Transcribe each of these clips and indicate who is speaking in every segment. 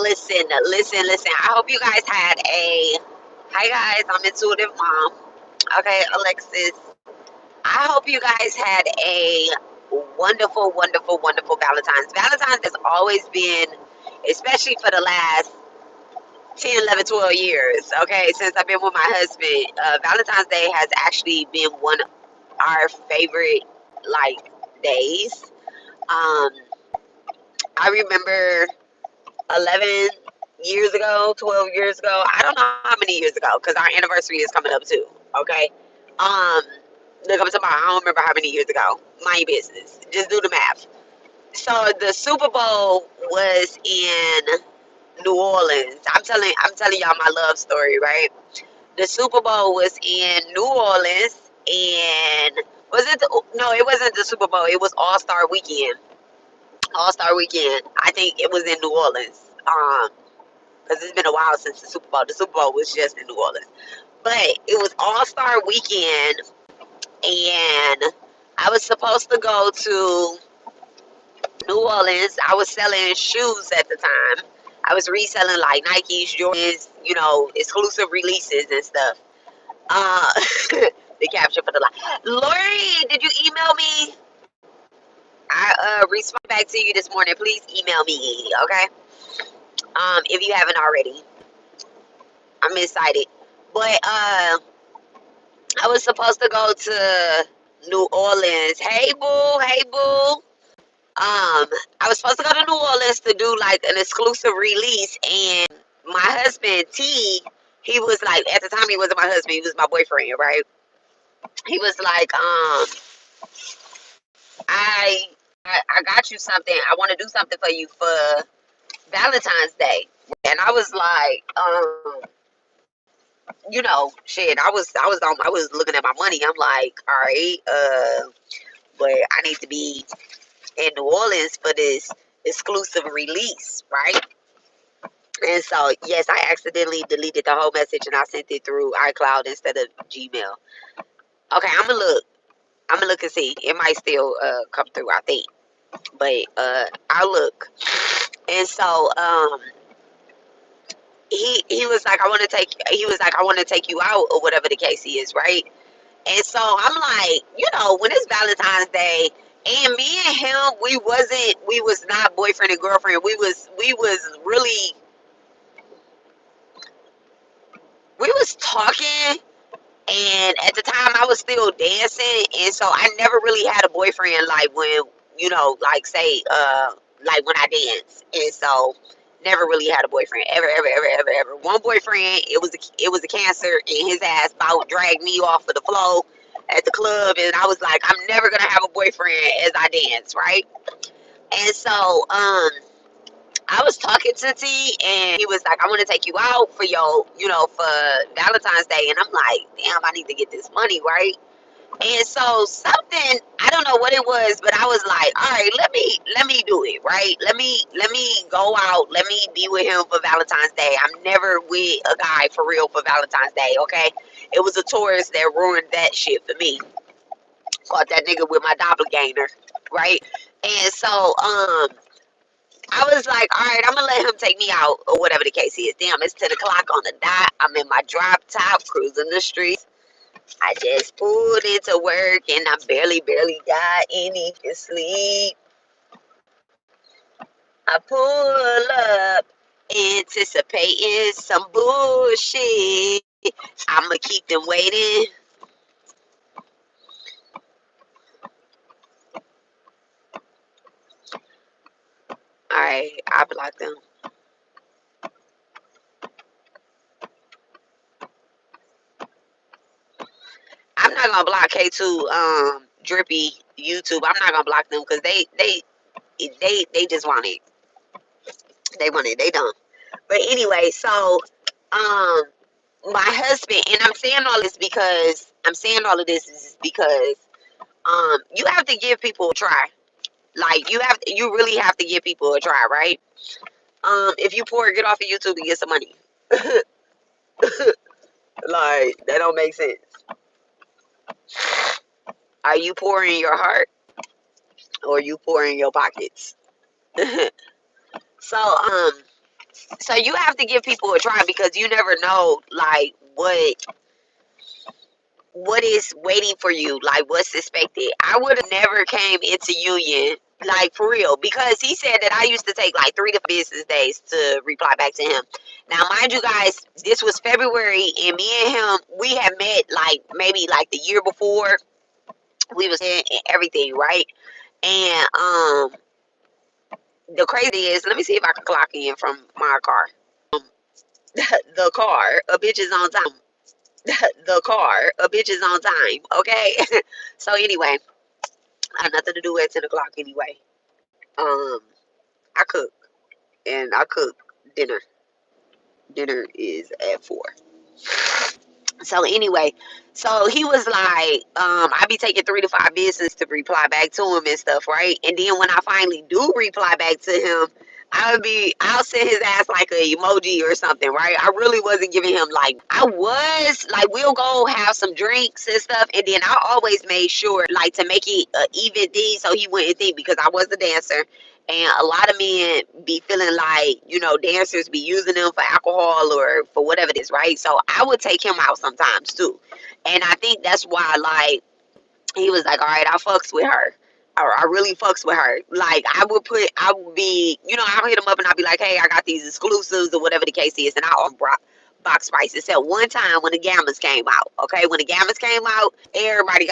Speaker 1: Listen. I hope you guys had a. Hi guys, I'm Intuitive Mom. Okay, Alexis. I hope you guys had a wonderful Valentine's. Valentine's has always been, especially for the last 10, 11, 12 years, okay, since I've been with my husband, Valentine's Day has actually been one of our favorite, like, days. Um, I remember 11 years ago, 12 years ago, I don't know how many years ago, because our anniversary is coming up too, okay? Um, look, I'm talking about, I don't remember how many years ago. Mind your business. Just do the math. So the Super Bowl was in New Orleans. I'm telling y'all my love story, right? The Super Bowl was in New Orleans, and was it? No, it wasn't the Super Bowl. It was All Star Weekend. All Star Weekend. I think it was in New Orleans. Because it's been a while since the Super Bowl. The Super Bowl was just in New Orleans, but it was All Star Weekend, and I was supposed to go to New Orleans. I was selling shoes at the time. I was reselling like Nikes, Jordans, exclusive releases and stuff. Uh, the caption for the live. Lori, did you email me? I responded back to you this morning. Please email me, okay? If you haven't already. I'm excited. But I was supposed to go to New Orleans. Hey boo, hey boo. I was supposed to go to New Orleans to do like an exclusive release, and my husband T, he was like, at the time he wasn't my husband, he was my boyfriend, right? He was like, I I got you something. I want to do something for you for Valentine's Day, and I was like, shit. I was looking at my money. I'm like, all right, but I need to be in New Orleans for this exclusive release, right? And so, yes, I accidentally deleted the whole message and I sent it through iCloud instead of Gmail. Okay, I'm gonna look. I'm gonna look and see. It might still come through, I think. But I'll look. And so, he was like, I want to take you out, or whatever the case is, right? And so I'm like, when it's Valentine's Day, and me and him, we was not boyfriend and girlfriend. We was talking, and at the time I was still dancing, and so I never really had a boyfriend, like when, like say, like when I dance. And so never really had a boyfriend, ever. One boyfriend, it was a cancer, and his ass about dragged me off of the floor at the club, and I was like, I'm never gonna have a boyfriend as I dance, right? And so I was talking to T, and he was like, I want to take you out for for Valentine's Day. And I'm like, damn, I need to get this money, right? And so something, I don't know what it was, but I was like, all right, let me do it, right? Let me go out, let me be with him for Valentine's Day. I'm never with a guy for real for Valentine's Day, okay? It was a tourist that ruined that shit for me. Caught that nigga with my doppelganger, right? And so I was like, all right, I'm gonna let him take me out, or whatever the case is. Damn, it's 10 o'clock on the dot. I'm in my drop top, cruising the streets. I just pulled into work, and I barely got any sleep. I pull up, anticipating some bullshit. I'ma keep them waiting. All right, I blocked them. I'm not gonna block K2, Drippy, YouTube. I'm not gonna block them because they just want it. They want it. They don't. But anyway, so um my husband, and I'm saying all of this is because you have to give people a try. Like you really have to give people a try, right? If you pour, get off of YouTube and get some money. Like, that don't make sense. Are you pouring your heart, or are you pouring your pockets? So so you have to give people a try because you never know like what is waiting for you, like what's expected. I would have never came into union, like for real, because he said that I used to take like 3 to 5 business days to reply back to him. Now, mind you guys, this was February, and me and him, we had met like maybe like the year before. We was in and everything, right? And the crazy is, let me see if I can clock in from my car. The car, a bitch is on time. The car, a bitch is on time. Okay. So anyway, I had nothing to do at 10 o'clock anyway. Um, I cook and I cook dinner. Dinner is at 4. So anyway, so he was like, I be taking 3 to 5 business to reply back to him and stuff, right? And then when I finally do reply back to him, I'll send his ass like a emoji or something, right? I really wasn't giving him like, I was like, we'll go have some drinks and stuff, and then I always made sure like to make it an even thing so he wouldn't think because I was the dancer. And a lot of men be feeling like, dancers be using them for alcohol or for whatever it is, right? So I would take him out sometimes too. And I think that's why, like, he was like, all right, I fucks with her. Or I really fucks with her. Like, I would be, I'll hit him up and I'll be like, hey, I got these exclusives or whatever the case is. And I'll box prices. Except one time when the Gammas came out. Okay, when the Gammas came out, everybody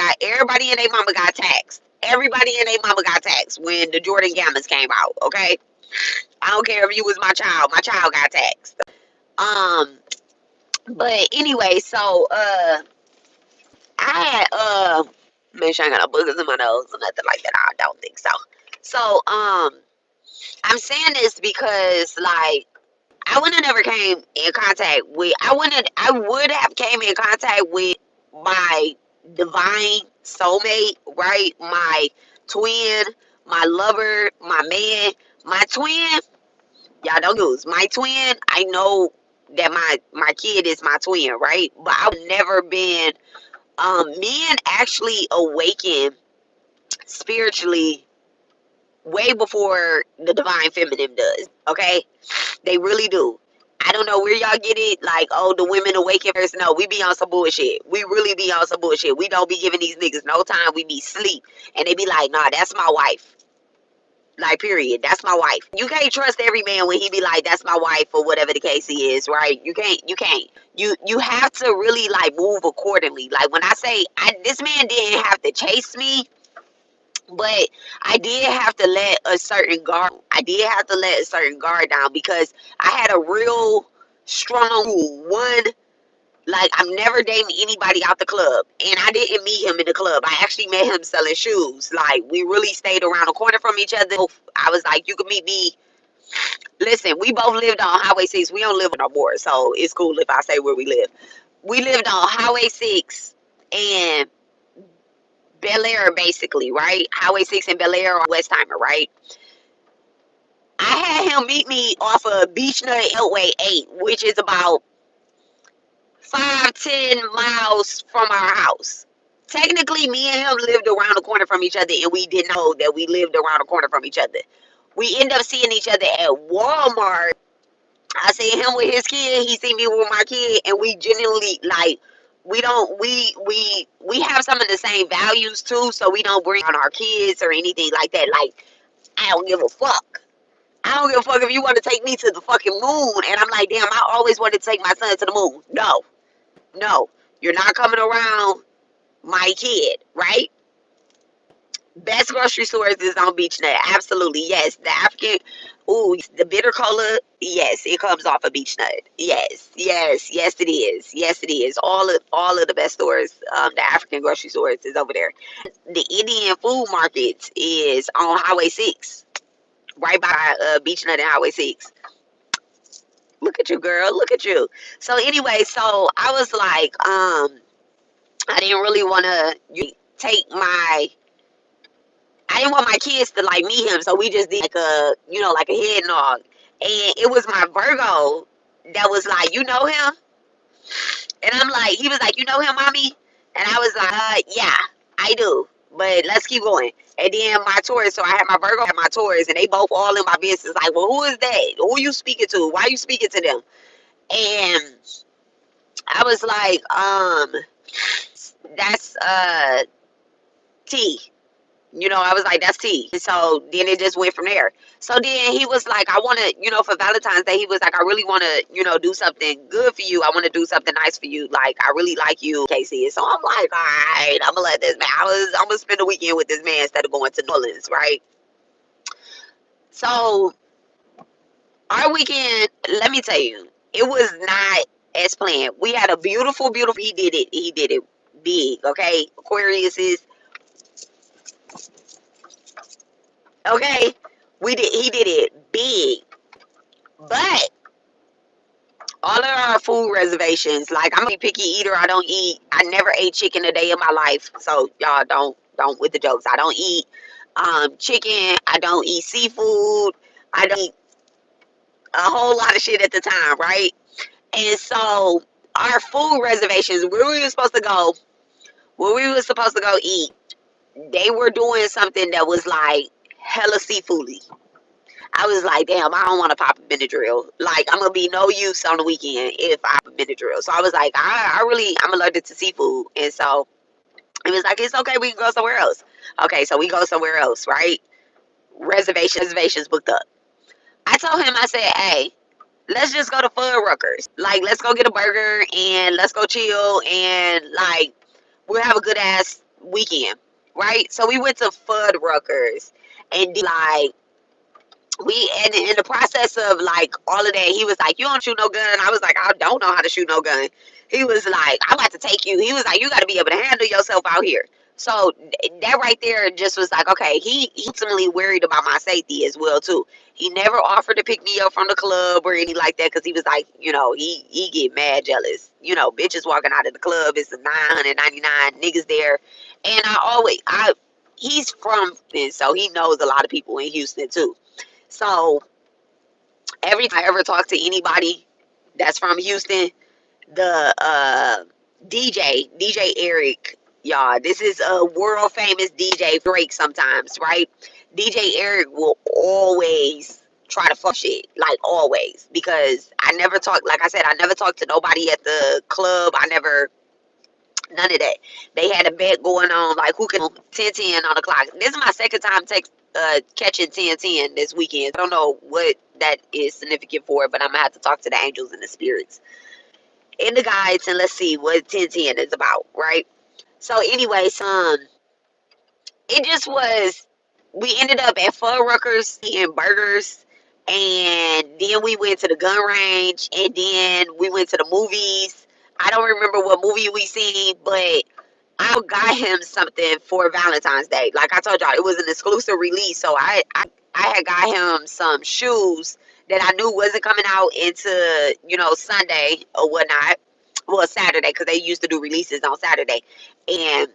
Speaker 1: and their mama got taxed. Everybody and their mama got taxed when the Jordan Gammas came out. Okay, I don't care if you was my child got taxed. Um, but anyway, so I had make sure I got no boogers in my nose or nothing like that. I don't think so. So I'm saying this because like I would have never came in contact with I would have came in contact with my divine soulmate, right? My twin, my lover, my man, my twin. Y'all don't use my twin. I know that my kid is my twin, right? But I've never been men actually awaken spiritually way before the divine feminine does. Okay, they really do. I don't know where y'all get it. Like, oh, the women awaken first. No, we be on some bullshit. We really be on some bullshit. We don't be giving these niggas no time. We be sleep, and they be like, nah, that's my wife. Like, period. That's my wife. You can't trust every man when he be like, that's my wife or whatever the case he is, right? You can't. You can't. You have to really like move accordingly. Like when I say this man didn't have to chase me, but I did have to let a certain guard. I did have to let a certain guard down because I had a real strong rule. One, like I'm never dating anybody out the club, and I didn't meet him in the club. I actually met him selling shoes. Like we really stayed around the corner from each other. I was like, you can meet me. Listen, we both lived on Highway 6. We don't live no more, so it's cool if I say where we live. We lived on Highway 6 and Bel Air, basically, right? Highway 6 and Bel Air on Westheimer, right? I had him meet me off of Beach Nut Elway 8, which is about 5-10 miles from our house. Technically, me and him lived around the corner from each other, and we didn't know that we lived around the corner from each other. We end up seeing each other at Walmart. I see him with his kid, he see me with my kid, and we genuinely like we don't we have some of the same values too, so we don't bring on our kids or anything like that. Like I don't give a fuck. I don't give a fuck if you want to take me to the fucking moon. And I'm like, damn, I always wanted to take my son to the moon. No, no, you're not coming around my kid, right? Best grocery stores is on BeachNut. Absolutely, yes. The African, ooh, the bitter cola, yes, it comes off of BeachNut. Yes, yes, yes, it is. Yes, it is. All of the best stores, the African grocery stores is over there. The Indian food markets is on Highway 6, right by BeachNut and Highway 6. Look at you, girl. Look at you. So anyway, so I was like, I didn't really want to take my I didn't want my kids to like meet him, so we just did like like a head nod. And it was my Virgo that was like, you know him? And I'm like, he was like, you know him, mommy? And I was like, yeah, I do. But let's keep going. And then my Taurus, so I had my Virgo and my Taurus, and they both all in my business. Like, well, who is that? Who are you speaking to? Why are you speaking to them? And I was like, that's T. I was like, that's T. And so then it just went from there. So then he was like, I want to, for Valentine's Day, he was like, I really want to, do something good for you. I want to do something nice for you. Like, I really like you, Casey. So I'm like, all right, I'm going to let this man, I'm going to spend the weekend with this man instead of going to New Orleans, right? So our weekend, let me tell you, it was not as planned. We had a beautiful, beautiful, he did it big, okay? Aquarius is, okay? He did it big. But all of our food reservations, like I'm a picky eater. I never ate chicken a day in my life. So y'all don't with the jokes. I don't eat chicken. I don't eat seafood. I don't eat a whole lot of shit at the time, right? And so our food reservations, where we were supposed to go eat, they were doing something that was like hella seafoody. I was like, damn, I don't want to pop a Benadryl. Like, I'm going to be no use on the weekend if I pop a Benadryl. So I was like, I'm allergic to seafood. And so it was like, it's okay, we can go somewhere else. Okay, so we go somewhere else, right? Reservations booked up. I told him, I said, hey, let's just go to Fuddruckers. Like, let's go get a burger and let's go chill and, like, we'll have a good ass weekend, right? So we went to Fuddruckers and, like, we and in the process of like all of that, he was like, you don't shoot no gun. I was like, I don't know how to shoot no gun. He was like, I'm about to take you. He was like, you got to be able to handle yourself out here. So that right there just was like, okay, he ultimately worried about my safety as well too. He never offered to pick me up from the club or anything like that because he was like, he get mad jealous. Bitches walking out of the club, it's a 999 niggas there, and he's from Houston, so he knows a lot of people in Houston too. So every time I ever talk to anybody that's from Houston, the DJ Eric, y'all, this is a world famous DJ Drake sometimes, right? DJ Eric will always try to fuck shit, like always, because like I said, I never talked to nobody at the club. None of that. They had a bet going on, like who can 10-10 on the clock. This is my second time catching 10-10 this weekend. I don't know what that is significant for, but I'm gonna have to talk to the angels and the spirits in the guides and let's see what 10-10 is about, right? So, anyways, it just was. We ended up at Fuddruckers eating burgers, and then we went to the gun range, and then we went to the movies. I don't remember what movie we seen, but I got him something for Valentine's Day. Like I told y'all, it was an exclusive release. So I had got him some shoes that I knew wasn't coming out into, Sunday or whatnot. Well, Saturday, because they used to do releases on Saturday. And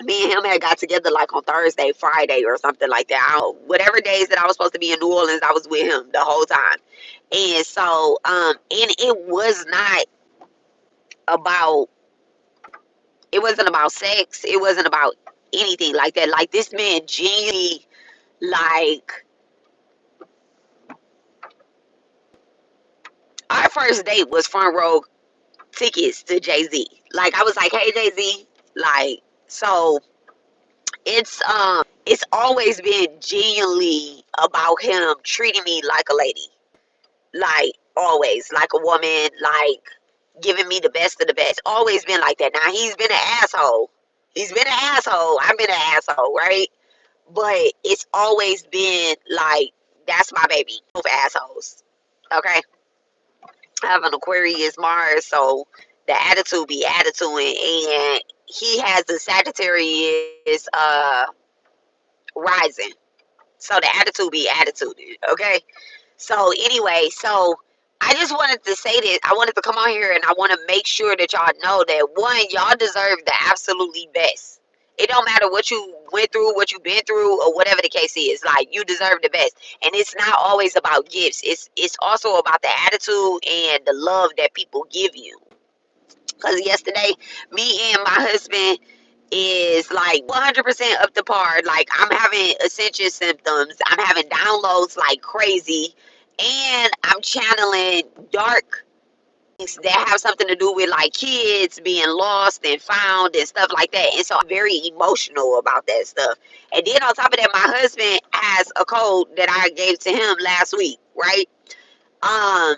Speaker 1: me and him had got together like on Thursday, Friday, or something like that. Whatever days that I was supposed to be in New Orleans, I was with him the whole time. And so, and about it wasn't about sex. It wasn't about anything like that. Like this man genuinely, like our first date was front row tickets to Jay-Z. Like I was like, hey Jay-Z, like so it's always been genuinely about him treating me like a lady. Like always, like a woman, like giving me the best of the best. Always been like that. Now he's been an asshole. He's been an asshole. I've been an asshole, right? But it's always been like, that's my baby. Both assholes. Okay? I have an Aquarius Mars, so the attitude be attituding. And he has the Sagittarius rising. So the attitude be attituding. Okay? So anyway, so I just wanted to say this. I wanted to come on here and I want to make sure that y'all know that one, y'all deserve the absolutely best. It don't matter what you went through, what you've been through, or whatever the case is. Like you deserve the best, and it's not always about gifts. It's also about the attitude and the love that people give you. Because yesterday, me and my husband is like 100% up to par. Like, I'm having ascension symptoms. I'm having downloads like crazy. And I'm channeling dark things that have something to do with like kids being lost and found and stuff like that. And so I'm very emotional about that stuff. And then on top of that, my husband has a code that I gave to him last week, right? Um,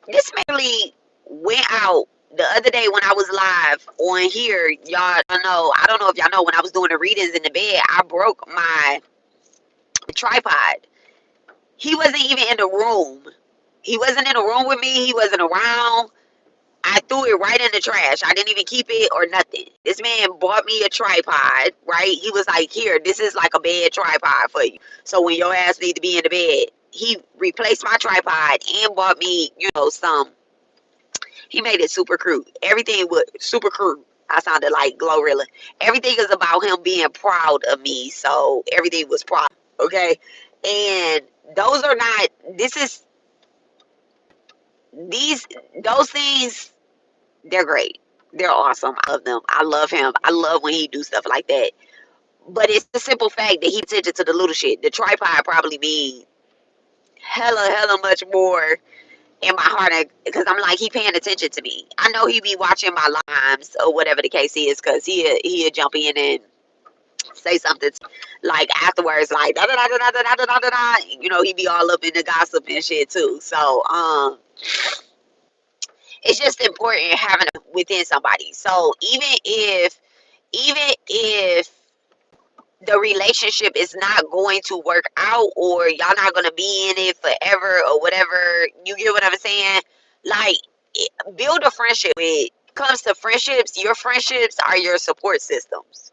Speaker 1: this mainly went out the other day when I was live on here. Y'all know, I don't know if y'all know, when I was doing the readings in the bed, I broke my tripod. He wasn't even in the room. He wasn't in the room with me. He wasn't around. I threw it right in the trash. I didn't even keep it or nothing. This man bought me a tripod, right? He was like, here, this is like a bed tripod for you. So when your ass need to be in the bed, he replaced my tripod and bought me, some. He made it super crude. Everything was super crude. I sounded like Glorilla. Everything is about him being proud of me. So everything was proud. Okay. And those are not, this is, these, those things, they're great. They're awesome. I love them. I love him. I love when he do stuff like that. But it's the simple fact that he attention to the little shit. The tripod probably means hella much more in my heart, because I'm like, he paying attention to me. I know he be watching my lives or whatever the case is, because he'll jump in and say something like afterwards, like da da da da da da da da da da. He be all up in the gossip and shit too. So it's just important having it within somebody. So even if the relationship is not going to work out, or y'all not going to be in it forever or whatever, you get what I'm saying? Like, build a friendship. When it comes to friendships, your friendships are your support systems.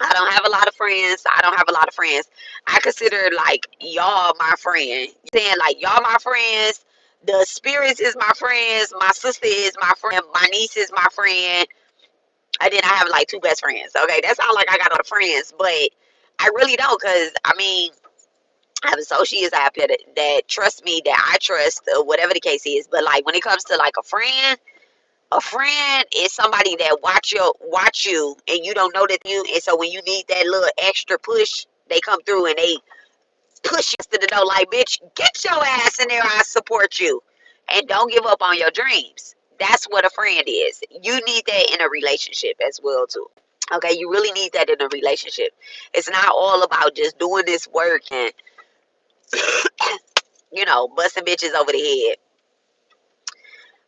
Speaker 1: I don't have a lot of friends. I don't have a lot of friends. I consider like y'all my friend. You saying, like, y'all my friends. The spirits is my friends. My sister is my friend. My niece is my friend. And then I have like two best friends. Okay, that's not like I got a lot of friends, but I really don't, because I mean, I have associates out there that trust me, that I trust, or whatever the case is. But like, when it comes to like a friend is somebody that watch you, and you don't know that you. And so when you need that little extra push, they come through and they push you to the door. Like, bitch, get your ass in there. I support you, and don't give up on your dreams. That's what a friend is. You need that in a relationship as well too. Okay, you really need that in a relationship. It's not all about just doing this work and busting bitches over the head.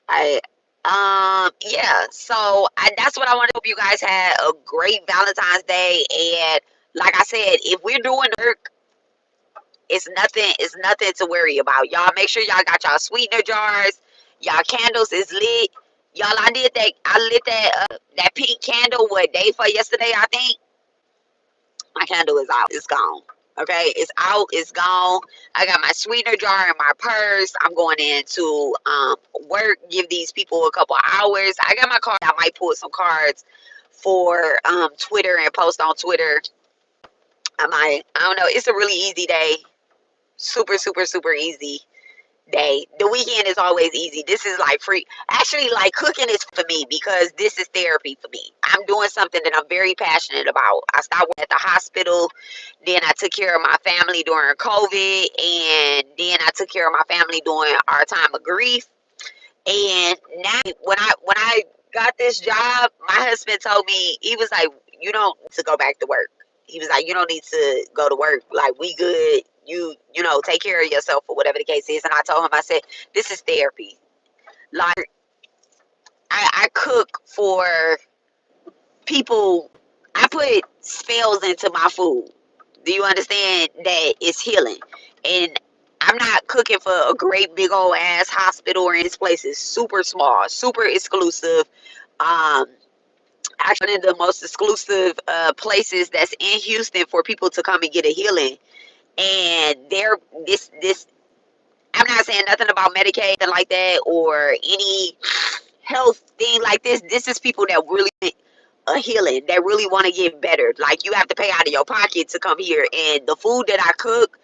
Speaker 1: I yeah, so that's what I want to hope you guys had a great Valentine's Day. And like I said, if we're doing work, it's nothing to worry about. Y'all make sure y'all got y'all sweetener jars, y'all candles is lit. Y'all, I lit that pink candle what day for yesterday, I think. My candle is out. It's gone. Okay, it's out. It's gone. I got my sweetener jar in my purse. I'm going in to work. Give these people a couple hours. I got my card. I might pull some cards for Twitter and post on Twitter. I don't know. It's a really easy day. Super easy day. The weekend is always easy. This is like free. Actually, like, cooking is for me, because this is therapy for me. I'm doing something that I'm very passionate about. I started working at the hospital, then I took care of my family during COVID, and then I took care of my family during our time of grief. And now when I got this job, my husband told me, he was like, you don't need to go back to work. He was like, you don't need to go to work. Like, we good. Take care of yourself, or whatever the case is. And I told him, I said, this is therapy. Like, I cook for people. I put spells into my food. Do you understand that it's healing? And I'm not cooking for a great big old ass hospital, or in this place is super small, super exclusive. Actually, one of the most exclusive places that's in Houston for people to come and get a healing. And they're this I'm not saying nothing about Medicaid and like that, or any health thing like this. This is people that really want a healing, that really want to get better. Like, you have to pay out of your pocket to come here. And the food that I cook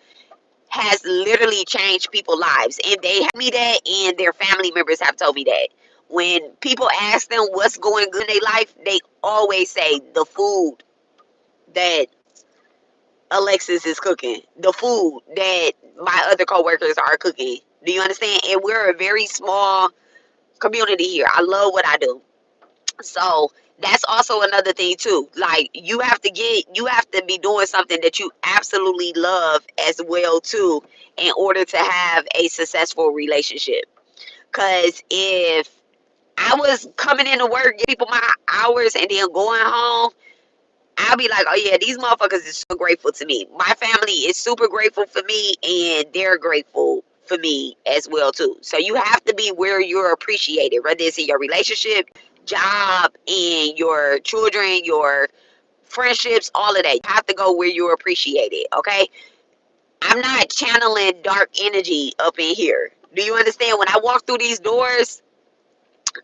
Speaker 1: has literally changed people's lives. And they have me that, and their family members have told me that. when people ask them what's going good in their life, they always say the food that Alexis is cooking, the food that my other coworkers are cooking. Do you understand? And we're a very small community here. I love what I do. So that's also another thing too. Like you have to be doing something that you absolutely love as well too, in order to have a successful relationship. Cause if I was coming into work, give people my hours, and then going home, I'll be like, oh yeah, these motherfuckers is so grateful to me. My family is super grateful for me, and they're grateful for me as well too. So you have to be where you're appreciated, whether it's in your relationship, job, and your children, your friendships, all of that. You have to go where you're appreciated. Okay, I'm not channeling dark energy up in here. Do you understand? When I walk through these doors,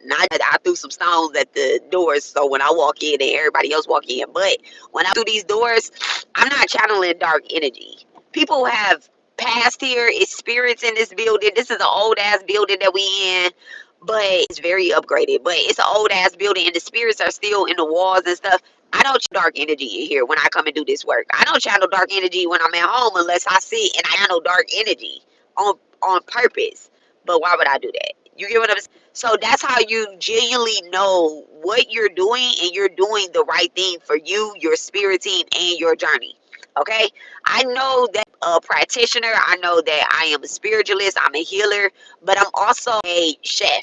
Speaker 1: not that I threw some stones at the doors, so when I walk in and everybody else walk in, but when I through these doors, I'm not channeling dark energy. People have passed here. It's spirits in this building. This is an old ass building that we in, but it's very upgraded. But it's an old ass building, and the spirits are still in the walls and stuff. I don't channel dark energy in here when I come and do this work. I don't channel dark energy when I'm at home unless I sit and I channel dark energy on purpose. But why would I do that? You get what I'm saying? So that's how you genuinely know what you're doing, and you're doing the right thing for you, your spirit team, and your journey. Okay? I know that a practitioner, I know that I am a spiritualist, I'm a healer, but I'm also a chef.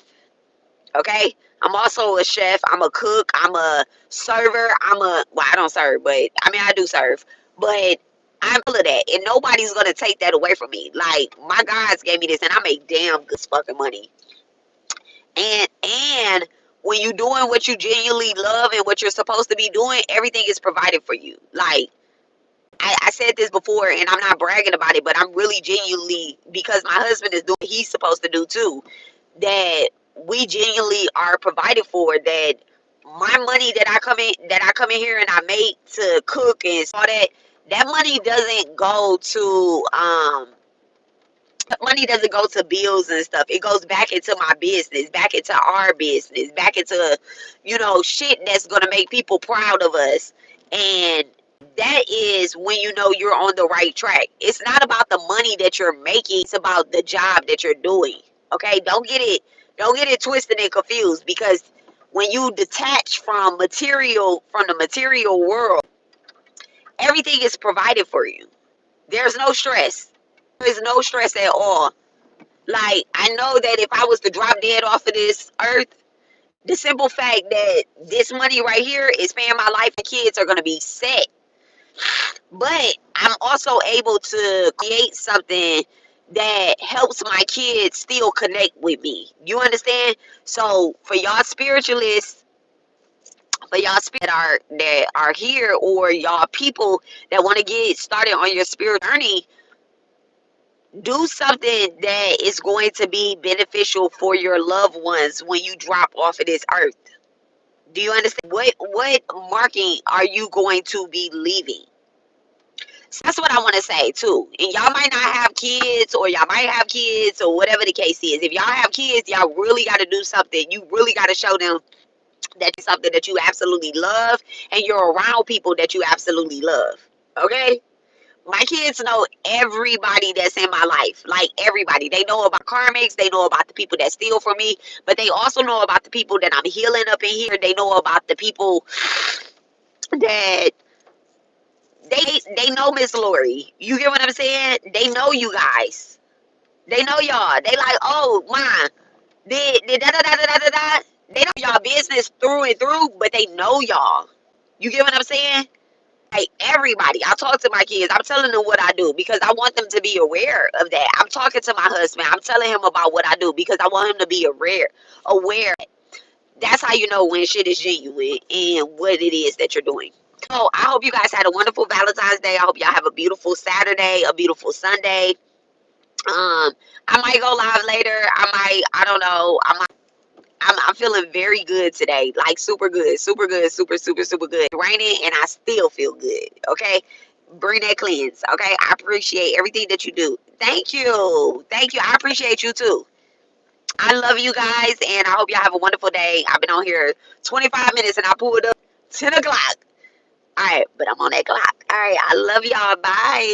Speaker 1: Okay? I'm also a chef, I'm a cook, I'm a server, well, I don't serve, but I mean, I do serve, but I'm full of that, and nobody's gonna take that away from me. Like, my guys gave me this, and I make damn good fucking money. And when you're doing what you genuinely love and what you're supposed to be doing, everything is provided for you. Like, I said this before, and I'm not bragging about it, but I'm really genuinely, because my husband is doing what he's supposed to do too, that we genuinely are provided for. That my money that I come in here and I make to cook and all that, that money doesn't go to money doesn't go to bills and stuff. It goes back into my business, back into our business, back into, shit that's gonna make people proud of us. And that is when you know you're on the right track. It's not about the money that you're making, it's about the job that you're doing. Okay? Don't get it twisted and confused, because when you detach from the material world, everything is provided for you. There's no stress. There is no stress at all. Like, I know that if I was to drop dead off of this earth, the simple fact that this money right here is paying my life and kids are going to be set. But I'm also able to create something that helps my kids still connect with me. You understand? So for y'all spiritualists, for y'all that are here, or y'all people that want to get started on your spiritual journey, do something that is going to be beneficial for your loved ones when you drop off of this earth. Do you understand? What marking are you going to be leaving? So that's what I want to say too. And y'all might not have kids, or y'all might have kids, or whatever the case is. If y'all have kids, y'all really got to do something. You really got to show them that it's something that you absolutely love, and you're around people that you absolutely love. Okay? My kids know everybody that's in my life. Like, everybody. They know about karmics. They know about the people that steal from me. But they also know about the people that I'm healing up in here. They know about the people that they know Miss Lori. You get what I'm saying? They know you guys. They know y'all. They like, oh, mine. Did da da da da da da da. They know y'all business through and through, but they know y'all. You get what I'm saying? Like, everybody, I talk to my kids. I'm telling them what I do because I want them to be aware of that. I'm talking to my husband. I'm telling him about what I do because I want him to be aware. That's how you know when shit is genuine and what it is that you're doing. So I hope you guys had a wonderful Valentine's Day. I hope y'all have a beautiful Saturday, a beautiful Sunday. I might go live later. I don't know. I'm feeling very good today, like super good, super good, super, super, super good. It's raining and I still feel good, okay? Bring that cleanse, okay? I appreciate everything that you do. Thank you. Thank you. I appreciate you too. I love you guys, and I hope y'all have a wonderful day. I've been on here 25 minutes, and I pulled up 10 o'clock. All right, but I'm on that clock. All right, I love y'all. Bye.